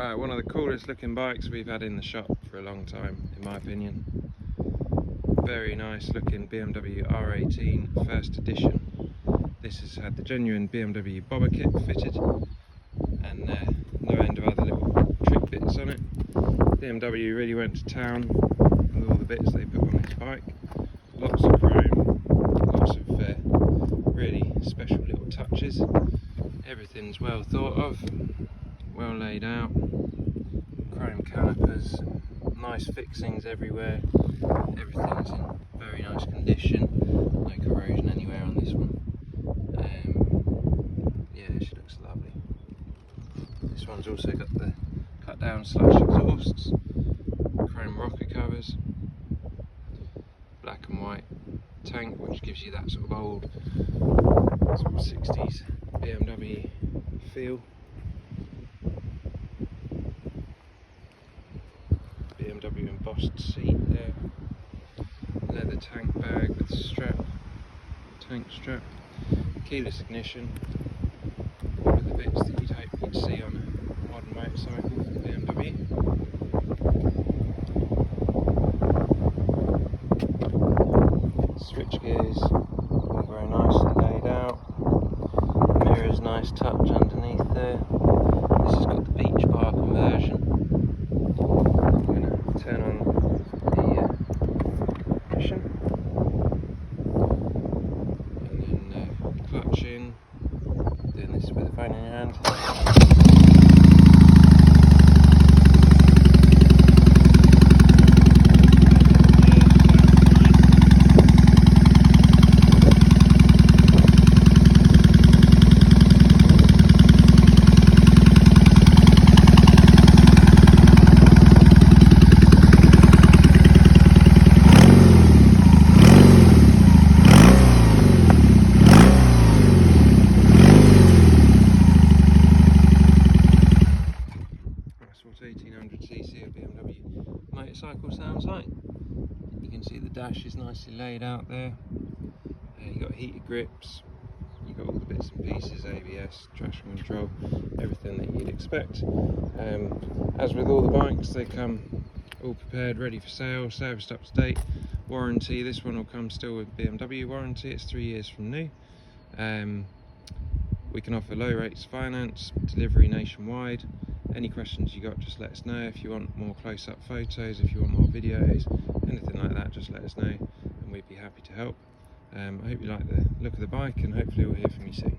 Right, one of the coolest looking bikes we've had in the shop for a long time, in my opinion. Very nice looking BMW R18 First edition. This has had the genuine BMW Bobber kit fitted and no end of other little trick bits on it. BMW really went to town with all the bits they put on this bike. Lots of chrome, lots of really special little touches. Everything's well thought of, well laid out. Chrome calipers, nice fixings everywhere. Everything's in very nice condition. No corrosion anywhere on this one. Yeah, she looks lovely. This one's also got the cut down / exhausts, chrome rocker covers, black and white tank, which gives you that sort of old sort of 60s BMW feel. BMW embossed seat there, leather tank bag with strap, tank strap, keyless ignition, all of the bits that you'd hope you'd see on a modern motorcycle from BMW. Switch gears, all very nicely laid out, mirrors nice touch underneath there. This has got the beach bar conversion. Turn on the ignition and then clutch in, doing this with the phone in your hand. What 1800cc of BMW motorcycle sounds like. You can see the dash is nicely laid out there. You've got heated grips, you've got all the bits and pieces, ABS, traction control, everything that you'd expect. As with all the bikes, they come all prepared, ready for sale, serviced up to date. Warranty, this one will come still with BMW warranty, it's 3 years from new. We can offer low rates finance, delivery nationwide. Any questions you got, just let us know. If you want more close-up photos, if you want more videos, anything like that, just let us know and we'd be happy to help. I hope you like the look of the bike and hopefully we'll hear from you soon.